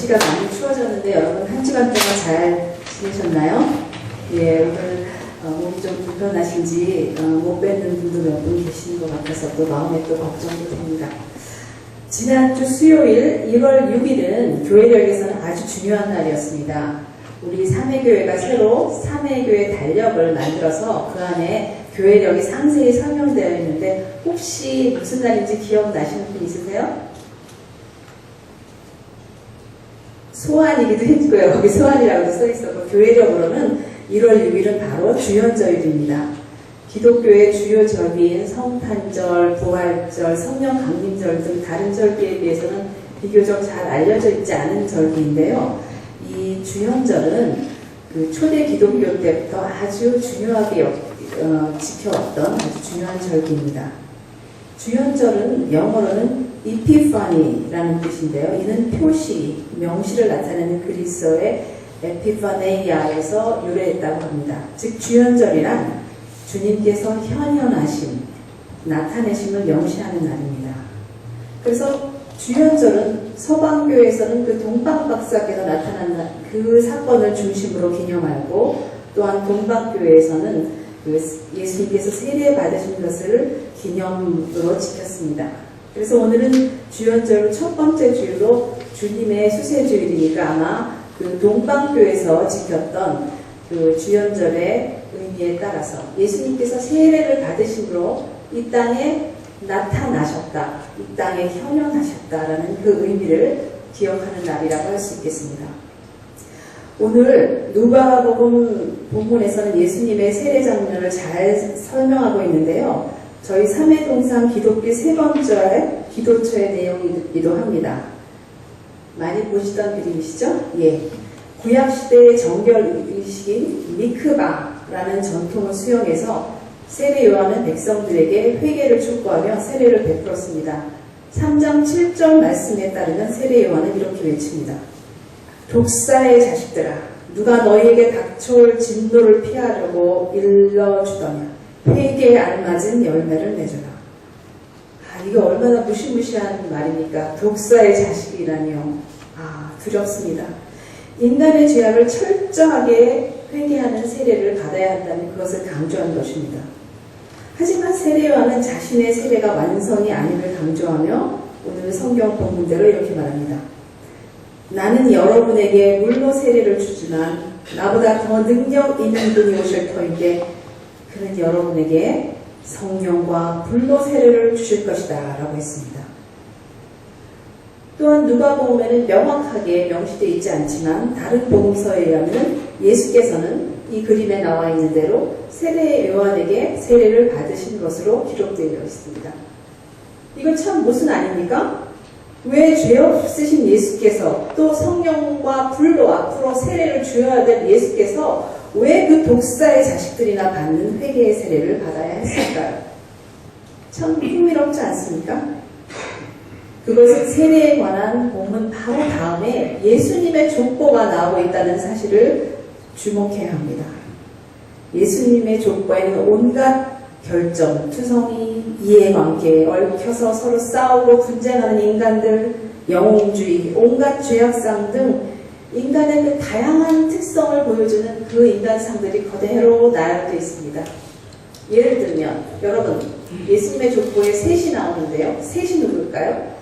날씨가 많이 추워졌는데 여러분 한 주간 동안 잘 지내셨나요? 예, 오늘 몸이 좀 불편하신지 못 뵙는 분도 몇 분 계시는 것 같아서 또 마음에 또 걱정도 됩니다. 지난주 수요일 1월 6일은 교회력에서는 아주 중요한 날이었습니다. 우리 삼회교회가 새로 삼회교회 달력을 만들어서 그 안에 교회력이 상세히 설명되어 있는데 혹시 무슨 날인지 기억나시는 분 있으세요? 소환이기도 했고요. 거기 소환이라고도 써있었고 교회력으로는 1월 6일은 바로 주연절입니다. 기독교의 주요 절기인 성탄절, 부활절, 성령 강림절 등 다른 절기에 비해서는 비교적 잘 알려져 있지 않은 절기인데요. 이 주연절은 그 초대 기독교 때부터 아주 중요하게 지켜왔던 아주 중요한 절기입니다. 주연절은 영어로는 이피파니라는 뜻인데요. 이는 표시, 명시를 나타내는 그리스어의 에피파네이아에서 유래했다고 합니다. 즉 주연절이란 주님께서 현현하심, 나타내심을 명시하는 날입니다. 그래서 주연절은 서방교에서는 그 동방박사께서 나타난 그 사건을 중심으로 기념하고 또한 동방교회에서는 그 예수님께서 세례 받으신 것을 기념으로 지켰습니다. 그래서 오늘은 주연절 첫 번째 주일로 주님의 수세주일이니까 아마 그 동방교에서 지켰던 그 주연절의 의미에 따라서 예수님께서 세례를 받으심으로 이 땅에 나타나셨다, 이 땅에 현현하셨다라는 그 의미를 기억하는 날이라고 할 수 있겠습니다. 오늘 누가복음 본문에서는 예수님의 세례 장면을 잘 설명하고 있는데요. 저희 삼회동산 기독교 세 번째 기도처의 내용이기도 합니다. 많이 보시던 그림이시죠? 예. 구약시대의 정결 의식인 미크바라는 전통을 수용해서 세례 요한은 백성들에게 회개를 촉구하며 세례를 베풀었습니다. 3장 7절 말씀에 따르면 세례 요한은 이렇게 외칩니다. 독사의 자식들아, 누가 너희에게 닥쳐올 진노를 피하려고 일러주더냐. 회개에 알맞은 열매를 맺어라. 이거 얼마나 무시무시한 말입니까? 독사의 자식이라니요. 두렵습니다. 인간의 죄악을 철저하게 회개하는 세례를 받아야 한다는 그것을 강조한 것입니다. 하지만 세례요한은 자신의 세례가 완성이 아님을 강조하며 오늘 성경 본문대로 이렇게 말합니다. 나는 여러분에게 물로 세례를 주지만 나보다 더 능력 있는 분이 오실 터인데 그는 여러분에게 성령과 불로 세례를 주실 것이다 라고 했습니다. 또한 누가복음에는 명확하게 명시되어 있지 않지만 다른 복음서에 의하면 예수께서는 이 그림에 나와 있는 대로 세례 요한에게 세례를 받으신 것으로 기록되어 있습니다. 이건 참 모순 아닙니까? 왜 죄 없으신 예수께서 또 성령과 불로 앞으로 세례를 주어야 될 예수께서 왜 그 독사의 자식들이나 받는 회개의 세례를 받아야 했을까요? 참 흥미롭지 않습니까? 그것은 세례에 관한 본문 바로 다음에 예수님의 족보가 나오고 있다는 사실을 주목해야 합니다. 예수님의 족보에는 온갖 결점, 투성이, 이해관계, 얽혀서 서로 싸우고 분쟁하는 인간들, 영웅주의, 온갖 죄악상 등 인간의 그 다양한 특성을 보여주는 그 인간상들이 그대로 나열되어 있습니다. 예를 들면 여러분 예수님의 족보에 셋이 나오는데요. 셋이 누굴까요?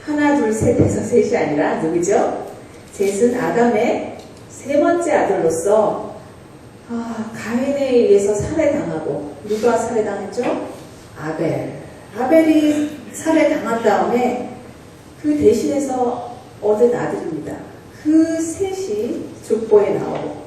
하나, 둘, 셋 해서 셋이 아니라 누구죠? 셋은 아담의 세 번째 아들로서 가인에 의해서 살해당하고 누가 살해당했죠? 아벨이 살해당한 다음에 그 대신해서 얻은 아들입니다. 그 셋이 족보에 나오고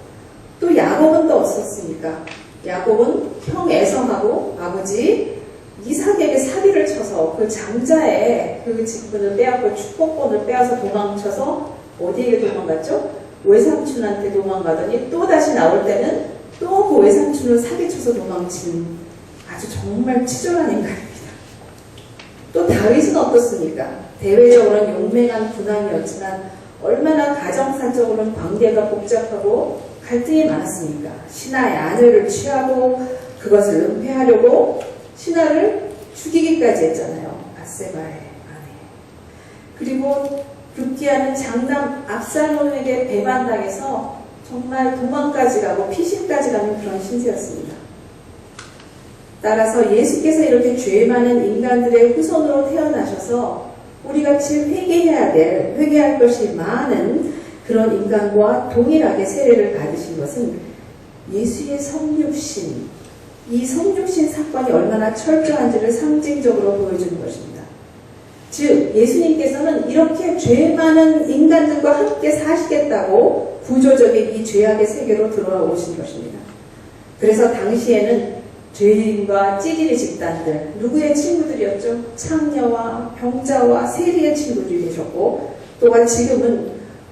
또 야곱은 또 없었습니까? 야곱은 형 에서하고 아버지 이삭에게 사기를 쳐서 그 장자의 그 직분을 빼앗고 축복권을 빼앗아 도망쳐서 어디에게 도망갔죠? 외삼촌한테 도망가더니 또 다시 나올 때는 또 그 외삼촌을 사기쳐서 도망친 아주 정말 치졸한 인간입니다. 또 다윗은 어떻습니까? 대외적으로는 용맹한 군왕이었지만 얼마나 가정사적으로는 관계가 복잡하고 갈등이 많았습니까? 신하의 아내를 취하고 그것을 은폐하려고 신하를 죽이기까지 했잖아요. 밧세바의 아내. 그리고 급기야는 장남 압살롬에게 배반당해서 정말 도망까지 가고 피신까지 가는 그런 신세였습니다. 따라서 예수께서 이렇게 죄 많은 인간들의 후손으로 태어나셔서 우리같이 회개할 것이 많은 그런 인간과 동일하게 세례를 받으신 것은 예수의 성육신, 이 성육신 사건이 얼마나 철저한지를 상징적으로 보여주는 것입니다. 즉 예수님께서는 이렇게 죄 많은 인간들과 함께 사시겠다고 구조적인 이 죄악의 세계로 들어오신 것입니다. 그래서 당시에는 죄인과 찌질이 집단들, 누구의 친구들이었죠? 창녀와 병자와 세리의 친구들이 되셨고, 또한 지금은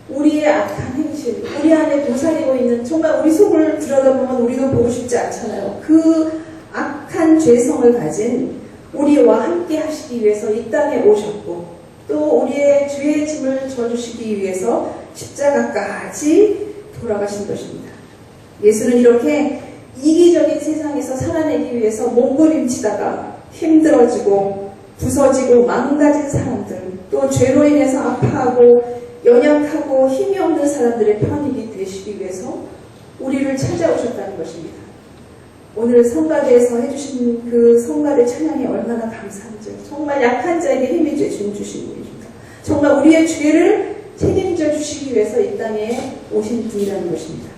우리의 악한 행실, 우리 안에 도사리고 있는, 정말 우리 속을 들여다보면 우리도 보고 싶지 않잖아요. 그 악한 죄성을 가진 우리와 함께 하시기 위해서 이 땅에 오셨고, 또 우리의 죄의 짐을 져주시기 위해서 십자가까지 돌아가신 것입니다. 예수는 이렇게 이기적인 세상에서 살아내기 위해서 몸부림치다가 힘들어지고 부서지고 망가진 사람들, 또 죄로 인해서 아파하고 연약하고 힘이 없는 사람들의 편익이 되시기 위해서 우리를 찾아오셨다는 것입니다. 오늘 성가대에서 해주신 그 성가대 찬양이 얼마나 감사한지, 정말 약한 자에게 힘이 주신 분입니다. 정말 우리의 죄를 책임져 주시기 위해서 이 땅에 오신 분이라는 것입니다.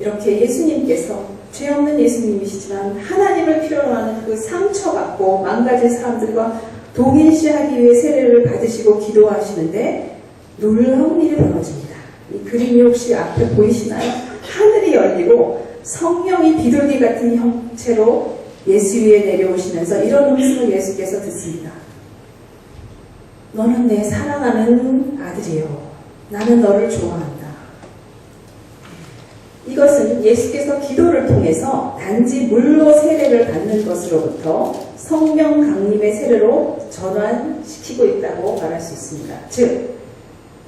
이렇게 예수님께서 죄 없는 예수님이시지만 하나님을 필요로 하는 그 상처받고 망가진 사람들과 동일시하기 위해 세례를 받으시고 기도하시는데 놀라운 일이 벌어집니다. 이 그림이 혹시 앞에 보이시나요? 하늘이 열리고 성령이 비둘기 같은 형체로 예수 위에 내려오시면서 이런 음성을 예수께서 듣습니다. 너는 내 사랑하는 아들이요, 나는 너를 좋아한다. 이것은 예수께서 기도를 통해서 단지 물로 세례를 받는 것으로부터 성령 강림의 세례로 전환시키고 있다고 말할 수 있습니다. 즉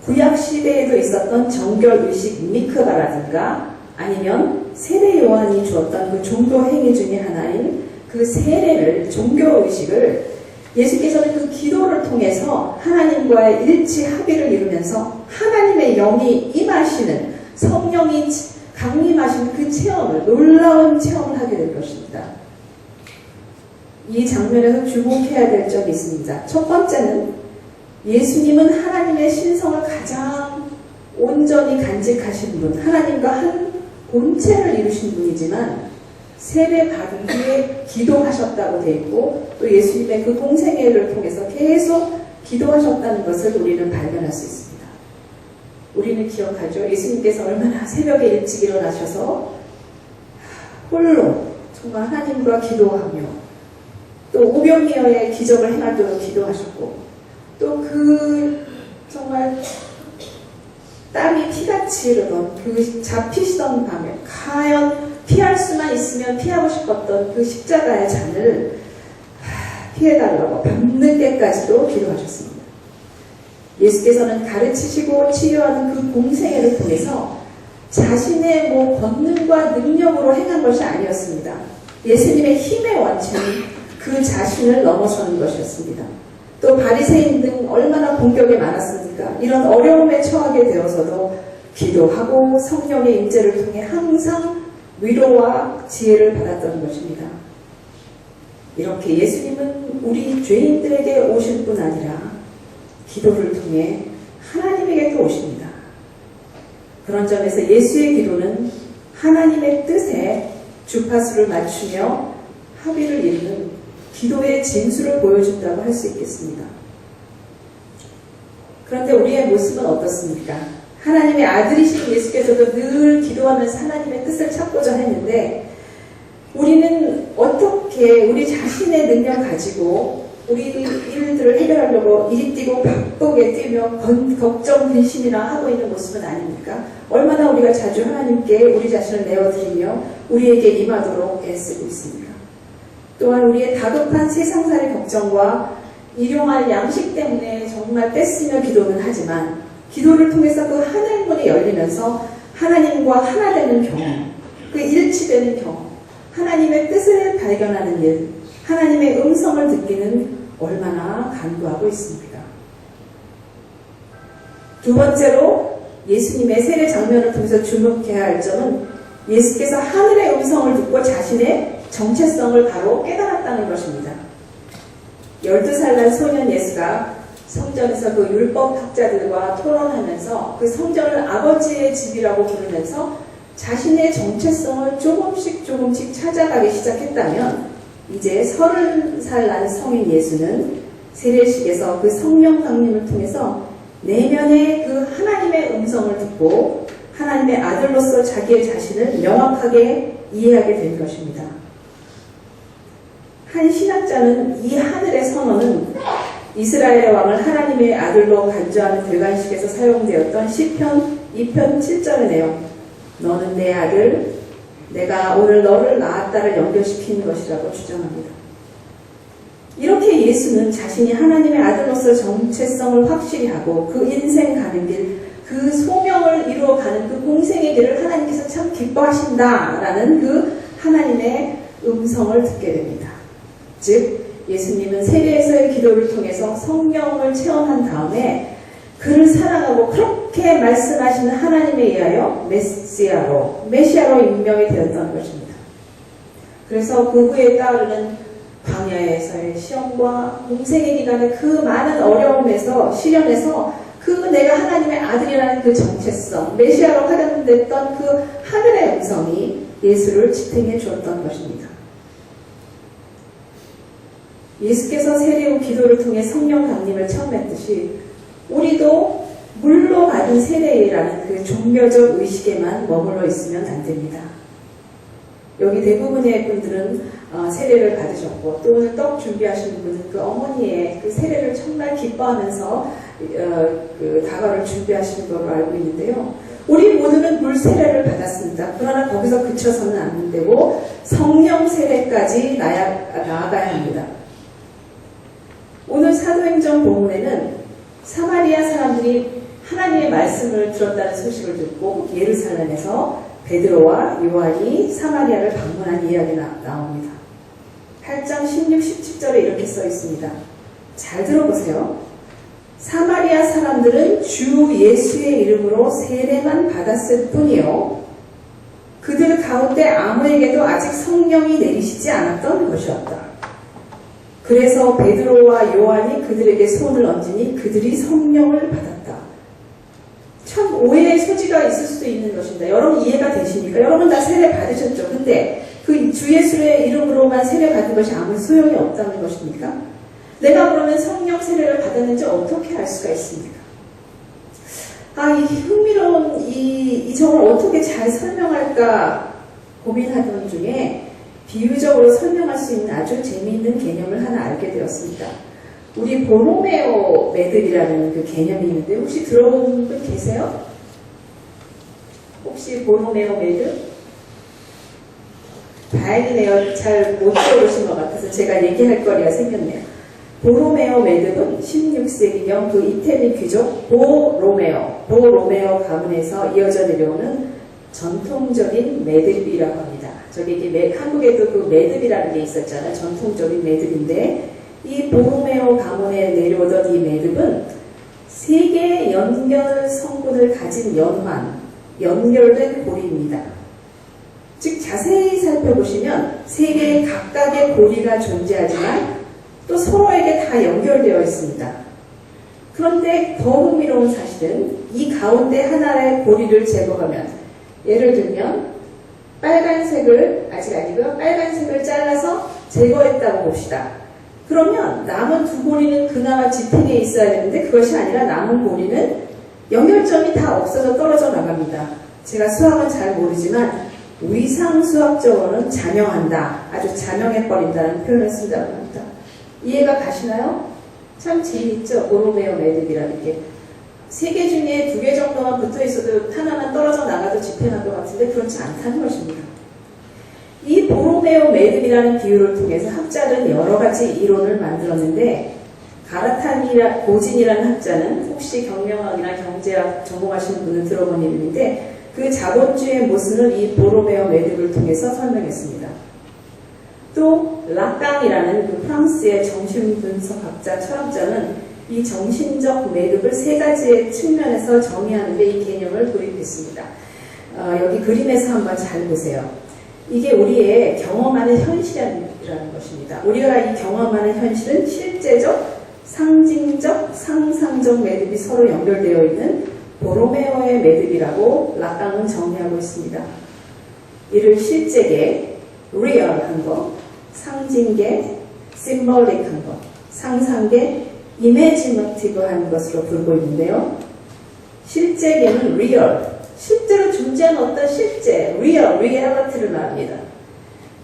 구약시대에도 있었던 정결의식 미크바라든가 아니면 세례 요한이 주었던 그 종교 행위 중에 하나인 그 세례를, 종교의식을 예수께서는 그 기도를 통해서 하나님과의 일치 합의를 이루면서 하나님의 영이 임하시는, 성령이 강림하신 그 체험을, 놀라운 체험을 하게 될 것입니다. 이 장면에서 주목해야 될 점이 있습니다. 첫 번째는 예수님은 하나님의 신성을 가장 온전히 간직하신 분, 하나님과 한 본체를 이루신 분이지만 세례 받은 뒤에 기도하셨다고 되어 있고, 또 예수님의 그 공생애를 통해서 계속 기도하셨다는 것을 우리는 발견할 수 있습니다. 우리는 기억하죠. 예수님께서 얼마나 새벽에 일찍 일어나셔서 홀로 정말 하나님과 기도하며, 또 오병이어의 기적을 행하도록 기도하셨고, 또 그 정말 땀이 피같이 흐르던 그 잡히시던 밤에 과연 피할 수만 있으면 피하고 싶었던 그 십자가의 잔을 피해달라고 밤늦게까지도 기도하셨습니다. 예수께서는 가르치시고 치유하는 그 공생애를 통해서 자신의 권능과 능력으로 행한 것이 아니었습니다. 예수님의 힘의 원천은 그 자신을 넘어서는 것이었습니다. 또 바리새인 등 얼마나 공격이 많았습니까? 이런 어려움에 처하게 되어서도 기도하고 성령의 임재를 통해 항상 위로와 지혜를 받았던 것입니다. 이렇게 예수님은 우리 죄인들에게 오실 뿐 아니라 기도를 통해 하나님에게도 오십니다. 그런 점에서 예수의 기도는 하나님의 뜻에 주파수를 맞추며 합의를 이루는 기도의 진수를 보여준다고 할 수 있겠습니다. 그런데 우리의 모습은 어떻습니까? 하나님의 아들이신 예수께서도 늘 기도하면서 하나님의 뜻을 찾고자 했는데, 우리는 어떻게 우리 자신의 능력 가지고 우리 일들을 해결하려고 이리 뛰고 바쁘게 뛰며 걱정, 근심이나 하고 있는 모습은 아닙니까? 얼마나 우리가 자주 하나님께 우리 자신을 내어드리며 우리에게 임하도록 애쓰고 있습니다. 또한 우리의 다급한 세상살이 걱정과 일용할 양식 때문에 정말 떼쓰며 기도는 하지만, 기도를 통해서 그 하늘문이 열리면서 하나님과 하나 되는 경험, 그 일치되는 경험, 하나님의 뜻을 발견하는 일, 하나님의 음성을 듣기는 얼마나 간구하고 있습니다. 두 번째로 예수님의 세례 장면을 통해서 주목해야 할 점은 예수께서 하늘의 음성을 듣고 자신의 정체성을 바로 깨달았다는 것입니다. 12살 난 소년 예수가 성전에서 그 율법학자들과 토론하면서 그 성전을 아버지의 집이라고 부르면서 자신의 정체성을 조금씩 찾아가기 시작했다면 이제 30살 난 성인 예수는 세례식에서 그 성령 강림을 통해서 내면의 그 하나님의 음성을 듣고 하나님의 아들로서 자기의 자신을 명확하게 이해하게 된 것입니다. 한 신학자는 이 하늘의 선언은 이스라엘의 왕을 하나님의 아들로 간주하는 대관식에서 사용되었던 시편 2편 7절의 내용, 너는 내 아들, 내가 오늘 너를 낳았다를 연결시키는 것이라고 주장합니다. 이렇게 예수는 자신이 하나님의 아들로서 정체성을 확실히 하고 그 인생 가는 길, 그 소명을 이루어가는 그 공생의 길을 하나님께서 참 기뻐하신다라는 그 하나님의 음성을 듣게 됩니다. 즉 예수님은 세례에서의 기도를 통해서 성령을 체험한 다음에 그를 사랑하고 그렇게 말씀하시는 하나님에 의하여 메시아로 임명이 되었던 것입니다. 그래서 그 후에 따르는 광야에서의 시험과 공생의 기간의 그 많은 어려움에서 시련에서 그 내가 하나님의 아들이라는 그 정체성, 메시아로 활용됐던 그 하늘의 음성이 예수를 지탱해 주었던 것입니다. 예수께서 세례 후 기도를 통해 성령 강림을 체험했듯이 우리도 물로 받은 세례라는 그 종교적 의식에만 머물러 있으면 안 됩니다. 여기 대부분의 분들은 세례를 받으셨고 또 오늘 떡 준비하시는 분은 그 어머니의 그 세례를 정말 기뻐하면서 그 다가를 준비하시는 걸로 알고 있는데요. 우리 모두는 물 세례를 받았습니다. 그러나 거기서 그쳐서는 안 되고 성령 세례까지 나아가야 합니다. 오늘 사도행전 본문에는 사마리아 사람들이 하나님의 말씀을 들었다는 소식을 듣고 예루살렘에서 베드로와 요한이 사마리아를 방문한 이야기가 나옵니다. 8장 16, 17절에 이렇게 써 있습니다. 잘 들어보세요. 사마리아 사람들은 주 예수의 이름으로 세례만 받았을 뿐이요. 그들 가운데 아무에게도 아직 성령이 내리시지 않았던 것이었다. 그래서 베드로와 요한이 그들에게 손을 얹으니 그들이 성령을 받았다. 참 오해의 소지가 있을 수도 있는 것입니다. 여러분 이해가 되십니까? 여러분 다 세례 받으셨죠? 근데 그 주 예수의 이름으로만 세례 받은 것이 아무 소용이 없다는 것입니까? 내가 그러면 성령 세례를 받았는지 어떻게 알 수가 있습니까? 이 흥미로운 이 점을 어떻게 잘 설명할까 고민하던 중에 비유적으로 설명할 수 있는 아주 재미있는 개념을 하나 알게 되었습니다. 우리 보로메오 매듭이라는 그 개념이 있는데 혹시 들어본 분 계세요? 혹시 보로메오 매듭? 다행이네요. 잘 못 들어보신 것 같아서 제가 얘기할 거리가 생겼네요. 보로메오 매듭은 16세기경 그 이태리 귀족 보로메오 가문에서 이어져 내려오는 전통적인 매듭이라고 합니다. 저기 한국에도 그 매듭이라는 게 있었잖아요. 전통적인 매듭인데 이 보로메오 가문에 내려오던 이 매듭은 세 개의 연결 성분을 가진 연결된 고리입니다. 즉 자세히 살펴보시면 세 개의 각각의 고리가 존재하지만 또 서로에게 다 연결되어 있습니다. 그런데 더 흥미로운 사실은 이 가운데 하나의 고리를 제거하면 예를 들면 빨간색을 잘라서 제거했다고 봅시다. 그러면 남은 두 고리는 그나마 지탱해 있어야 되는데 그것이 아니라 남은 고리는 연결점이 다 없어져 떨어져 나갑니다. 제가 수학은 잘 모르지만 위상수학적으로는 자명한다, 아주 자명해버린다는 표현을 쓴다고 합니다. 이해가 가시나요? 참 재미있죠? 보로메오 매듭이라는 게. 세 개 중에 두 개 정도만 붙어 있어도 하나만 떨어져 나가도 지탱할 것 같은데 그렇지 않다는 것입니다. 이 보로메오 매듭이라는 비유를 통해서 학자들은 여러 가지 이론을 만들었는데 가라탄 고진이라는 학자는 혹시 경영학이나 경제학 전공하시는 분은 들어본 이름인데 그 자본주의의 모순을 이 보로메오 매듭을 통해서 설명했습니다. 또 라깡이라는 그 프랑스의 정신분석학자, 철학자는 이 정신적 매듭을 세 가지의 측면에서 정의하는 데 이 개념을 도입했습니다. 여기 그림에서 한번 잘 보세요. 이게 우리의 경험하는 현실이라는 것입니다. 우리가 이 경험하는 현실은 실제적, 상징적, 상상적 매듭이 서로 연결되어 있는 보로메오의 매듭이라고 락강은 정의하고 있습니다. 이를 실제계, 리얼한 것, 상징계, 심볼릭한 것, 상상계, 이미지너티브한 것으로 부르고 있는데요. 실제계는 리얼, 실제로 존재하는 어떤 실제, 리얼리티를 말합니다.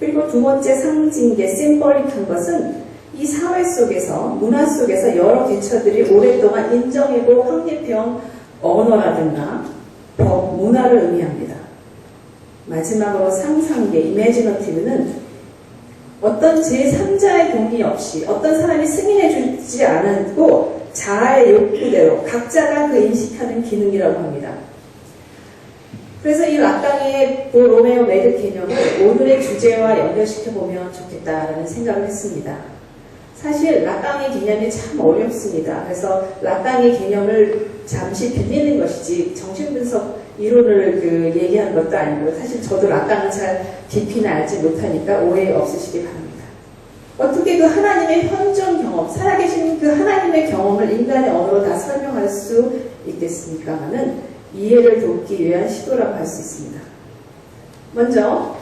그리고 두 번째 상징계, 심볼릭한 것은 이 사회 속에서, 문화 속에서 여러 계층들이 오랫동안 인정하고 확립해온 언어라든가 법, 문화를 의미합니다. 마지막으로 상상계, 이미지너티브는 어떤 제3자의 동의 없이 어떤 사람이 승인해 주지 않고 자아의 욕구대로 각자가 그 인식하는 기능이라고 합니다. 그래서 이 락강의 보로메오 매듭 개념을 오늘의 주제와 연결시켜보면 좋겠다라는 생각을 했습니다. 사실 락강의 개념이 참 어렵습니다. 그래서 락강의 개념을 잠시 빌리는 것이지 정신분석 이론을 얘기하는 것도 아니고 사실 저도 락강은 잘 깊이는 알지 못하니까 오해 없으시기 바랍니다. 어떻게 그 하나님의 현존 경험, 살아계신 그 하나님의 경험을 인간의 언어로 다 설명할 수 있겠습니까마는 이해를 돕기 위한 시도라고 할 수 있습니다. 먼저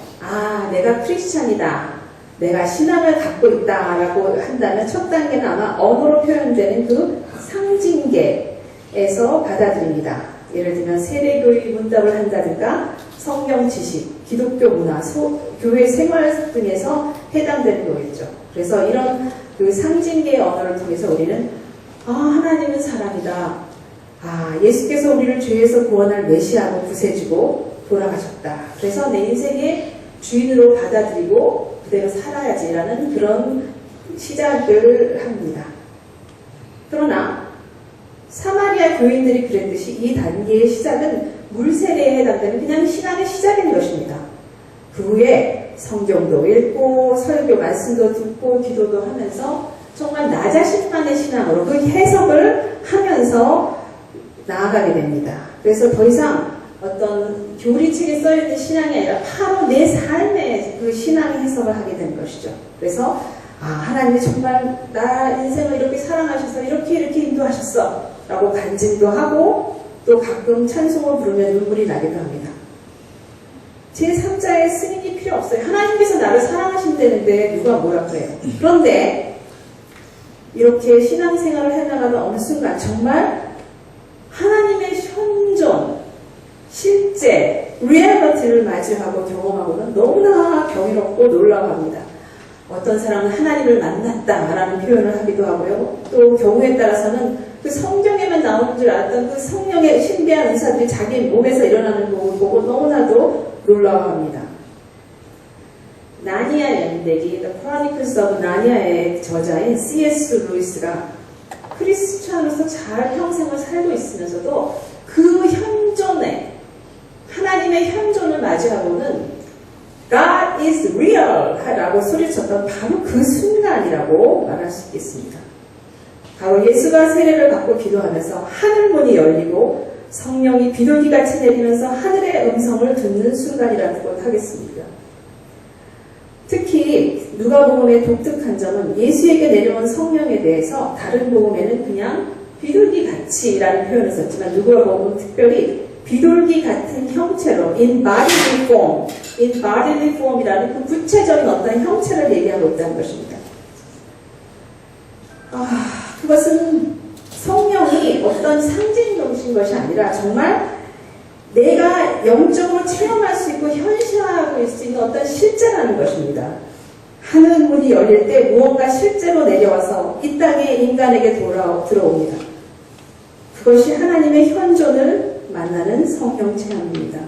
내가 크리스찬이다. 내가 신앙을 갖고 있다라고 한다면 첫 단계는 아마 언어로 표현되는 그 상징계에서 받아들입니다. 예를 들면 세례교의 문답을 한다든가 성경 지식, 기독교 문화, 교회 생활 등에서 해당되는 거겠죠. 그래서 이런 그 상징계의 언어를 통해서 우리는 하나님은 사랑이다. 예수께서 우리를 죄에서 구원할 메시아로 구세주고 돌아가셨다. 그래서 내 인생의 주인으로 받아들이고 그대로 살아야지라는 그런 시작을 합니다. 그러나 사마리아 교인들이 그랬듯이 이 단계의 시작은 물세례에 해당되는 그냥 신앙의 시작인 것입니다. 그 후에 성경도 읽고 설교 말씀도 듣고 기도도 하면서 정말 나 자신만의 신앙으로 그 해석을 하면서 나아가게 됩니다. 그래서 더 이상 어떤 교리책에 써있는 신앙이 아니라 바로 내 삶의 그 신앙의 해석을 하게 되는 것이죠. 그래서 하나님이 정말 나 인생을 이렇게 사랑하셔서 이렇게 인도하셨어 라고 간증도 하고 또 가끔 찬송을 부르면 눈물이 나기도 합니다. 제3자의 승인이 필요 없어요. 하나님께서 나를 사랑하신다는데 누가 뭐라 그래요. 그런데 이렇게 신앙생활을 해나가다 어느 순간 정말 하나님의 현존, 실제, 리얼리티를 맞이하고 경험하고는 너무나 경이롭고 놀라워합니다. 어떤 사람은 하나님을 만났다라는 표현을 하기도 하고요. 또 경우에 따라서는 그 성경에만 나오는 줄 알았던 그 성령의 신비한 은사들이 자기 몸에서 일어나는 걸 보고 너무나도 놀라워합니다. 나니아 연대기, The Chronicles of Narnia의 저자인 C.S. 루이스가 크리스찬으로서 잘 평생을 살고 있으면서도 그 현존에 하나님의 현존을 맞이하고는 God is real 라고 소리쳤던 바로 그 순간이라고 말할 수 있겠습니다. 바로 예수가 세례를 받고 기도하면서 하늘문이 열리고 성령이 비둘기같이 내리면서 하늘의 음성을 듣는 순간이라고 하겠습니다. 특히 누가복음의 독특한 점은 예수에게 내려온 성령에 대해서 다른 복음에는 그냥 비둘기같이라는 표현을 썼지만 누가복음은 특별히 비둘기 같은 형체로 in bodily form이라는 그 구체적인 어떤 형체를 얘기하고 있다는 것입니다. 그것은 성령이 어떤 상징적인 것이 아니라 정말 내가 영적으로 체험할 수 있고 현실화하고 있을 수 있는 어떤 실제라는 것입니다. 하늘문이 열릴 때 무언가 실제로 내려와서 이 땅에 인간에게 들어옵니다. 그것이 하나님의 현존을 만나는 성령 체험입니다.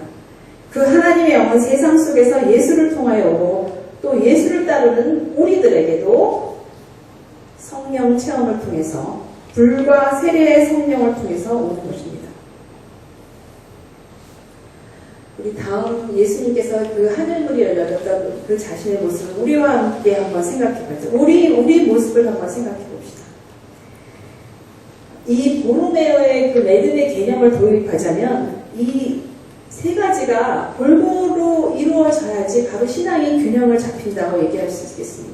그 하나님의 영은 세상 속에서 예수를 통하여 오고 또 예수를 따르는 우리들에게도 성령 체험을 통해서 불과 세례의 성령을 통해서 오는 것입니다. 우리 다음 예수님께서 그 하늘문이 열렸던 그 자신의 모습을 우리와 함께 한번 생각해 보죠. 우리 모습을 한번 생각해 봅시다. 보로메오의 그 레든의 개념을 도입하자면 이 세 가지가 골고루 이루어져야지 바로 신앙이 균형을 잡힌다고 얘기할 수 있겠습니다.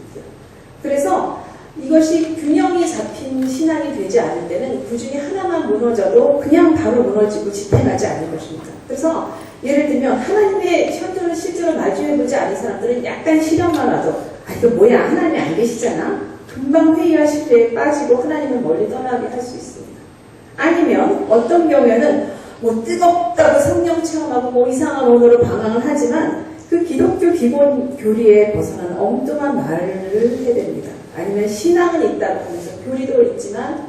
그래서 이것이 균형이 잡힌 신앙이 되지 않을 때는 그 중에 하나만 무너져도 그냥 바로 무너지고 지탱하지 않는 것입니다. 그래서 예를 들면 하나님의 현존을 실제로 마주해보지 않은 사람들은 약간 시련만 와도 이거 뭐야, 하나님이 안 계시잖아, 금방 회의와 신뢰에 빠지고 하나님을 멀리 떠나게 할 수 있습니다. 아니면 어떤 경우에는 뜨겁다고 성령 체험하고 이상한 언어로 방황을 하지만 그 기독교 기본 교리에 벗어나는 엉뚱한 말을 해댑니다. 아니면 신앙은 있다고 하면서 교리도 있지만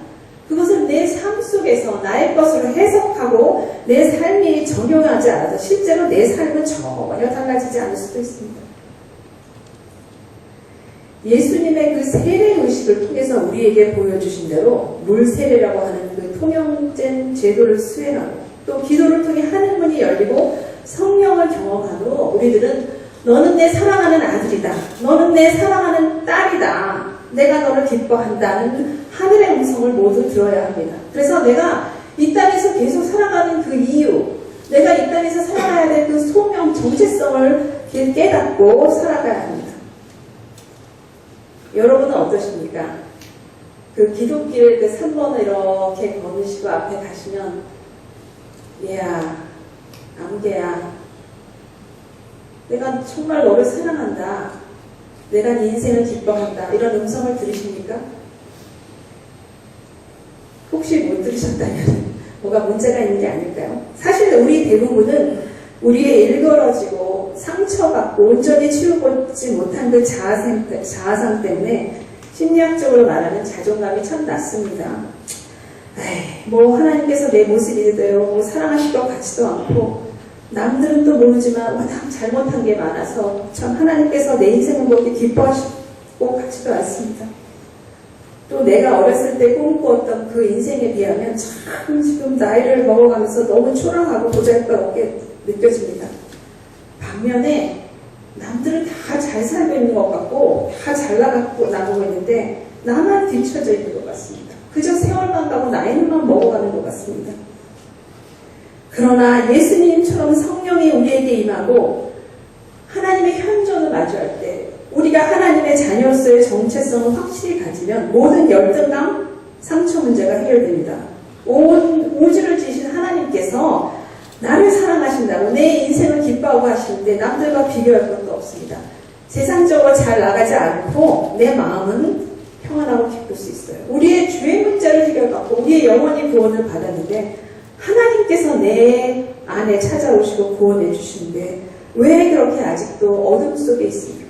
그것을 내 삶 속에서 나의 것으로 해석하고 내 삶이 적용하지 않아서 실제로 내 삶은 전혀 달라지지 않을 수도 있습니다. 예수님의 그 세례 의식을 통해서 우리에게 보여주신 대로 물세례라고 하는 그 통용된 제도를 수행하고 또 기도를 통해 하늘문이 열리고 성령을 경험한 후 우리들은 너는 내 사랑하는 아들이다, 너는 내 사랑하는 딸이다, 내가 너를 기뻐한다는 하늘의 음성을 모두 들어야 합니다. 그래서 내가 이 땅에서 계속 살아가는 그 이유, 내가 이 땅에서 살아가야 될 그 소명, 정체성을 깨닫고 살아가야 합니다. 여러분은 어떠십니까? 그 기독길 그 3번을 이렇게 걸으시고 앞에 가시면 얘야, 안개야, 내가 정말 너를 사랑한다, 내가 네 인생을 기뻐한다, 이런 음성을 들으십니까? 혹시 못 들으셨다면 뭐가 문제가 있는 게 아닐까요? 사실 우리 대부분은 우리의 일그러지고 상처받고 온전히 치유받지 못한 그 자아상 때문에 심리학적으로 말하면 자존감이 참 낮습니다. 하나님께서 내 모습이 돼요, 사랑하실 것 같지도 않고, 남들은 또 모르지만 참 잘못한 게 많아서 참 하나님께서 내 인생을 그렇게 기뻐하실 것 같지도 않습니다. 또 내가 어렸을 때 꿈꾸었던 그 인생에 비하면 참 지금 나이를 먹어가면서 너무 초라하고 보잘것없게 느껴집니다. 반면에 남들은 다 잘 살고 있는 것 같고 다 잘 나가고 있는데 나만 뒤처져 있는 것 같습니다. 그저 세월만 가고 나이만 먹어가는 것 같습니다. 그러나 예수님처럼 성령이 우리에게 임하고 하나님의 현존을 마주할 때 우리가 하나님의 자녀로서의 정체성을 확실히 가지면 모든 열등감, 상처 문제가 해결됩니다. 온 우주를 지으신 하나님께서 나를 사랑하신다고 내 인생을 기뻐하고 하시는데 남들과 비교할 것도 없습니다. 세상적으로 잘 나가지 않고 내 마음은 평안하고 기쁠 수 있어요. 우리의 죄의 문제를 해결받고 우리의 영혼이 구원을 받았는데 하나님께서 내 안에 찾아오시고 구원해 주시는데 왜 그렇게 아직도 어둠 속에 있습니까?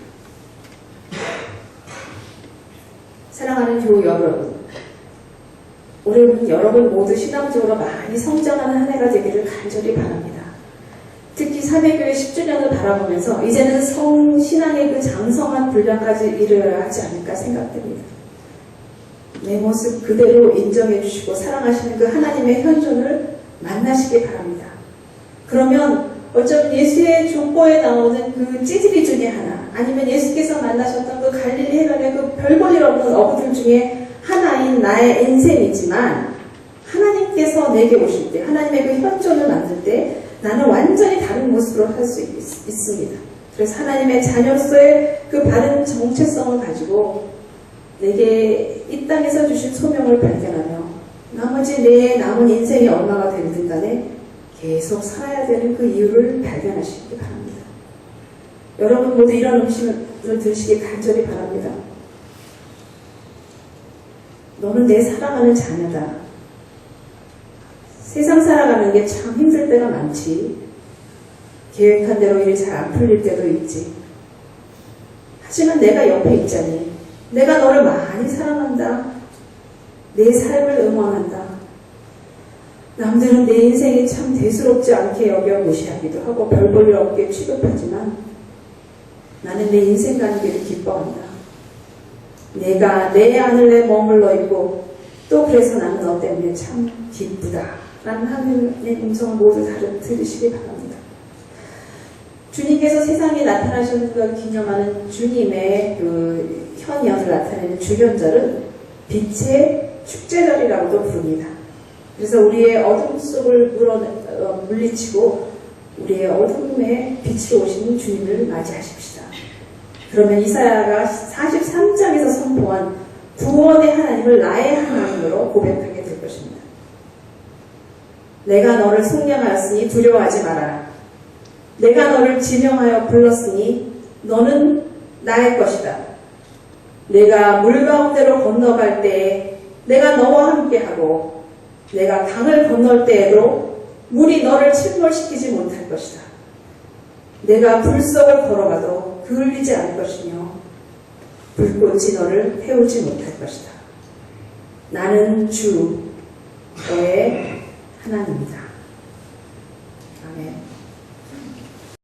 사랑하는 교우 여러분, 올해는 여러분 모두 신앙적으로 많이 성장하는 한 해가 되기를 간절히 바랍니다. 특히 3회교회 10주년을 바라보면서 이제는 신앙의 그 장성한 분량까지 이르러야 하지 않을까 생각됩니다. 내 모습 그대로 인정해 주시고 사랑하시는 그 하나님의 현존을 만나시기 바랍니다. 그러면 어쩌면 예수의 족보에 나오는 그 찌질이 중에 하나, 아니면 예수께서 만나셨던 그 갈릴리 해변의 그 별 볼 일 없는 어부들 중에 하나인 나의 인생이지만 하나님께서 내게 오실 때, 하나님의 그 현존을 만들 때 나는 완전히 다른 모습으로 살 수 있습니다. 그래서 하나님의 자녀로서의 그 바른 정체성을 가지고 내게 이 땅에서 주신 소명을 발견하며 나머지 내 남은 인생이 얼마가 되든 간에 계속 살아야 되는 그 이유를 발견하시기 바랍니다. 여러분 모두 이런 음식을 들으시기 간절히 바랍니다. 너는 내 사랑하는 자녀다. 세상 살아가는 게 참 힘들 때가 많지. 계획한 대로 일이 잘 안 풀릴 때도 있지. 하지만 내가 옆에 있자니 내가 너를 많이 사랑한다. 내 삶을 응원한다. 남들은 내 인생이 참 대수롭지 않게 여겨 무시하기도 하고 별 볼 일 없게 취급하지만 나는 내 인생 가는 길을 기뻐한다. 내가 내 하늘에 머물러 있고 또 그래서 나는 너 때문에 참 기쁘다. 라는 하늘의 음성을 모두 들으시기 바랍니다. 주님께서 세상에 나타나신 걸 기념하는 주님의 그 현연을 나타내는 주변절은 빛의 축제절이라고도 부릅니다. 그래서 우리의 어둠 속을 물리치고 우리의 어둠에 빛으로 오시는 주님을 맞이하십시다. 그러면 이사야가 43장에서 선포한 구원의 하나님을 나의 하나님으로 고백하게 될 것입니다. 내가 너를 속량하였으니 두려워하지 마라. 내가 너를 지명하여 불렀으니 너는 나의 것이다. 내가 물 가운데로 건너갈 때에 내가 너와 함께하고 내가 강을 건널 때에도 물이 너를 침몰시키지 못할 것이다. 내가 불 속을 걸어가도 그을리지 않을 것이며 불꽃이 너를 태우지 못할 것이다. 나는 주 너의 하나님이다. 아멘.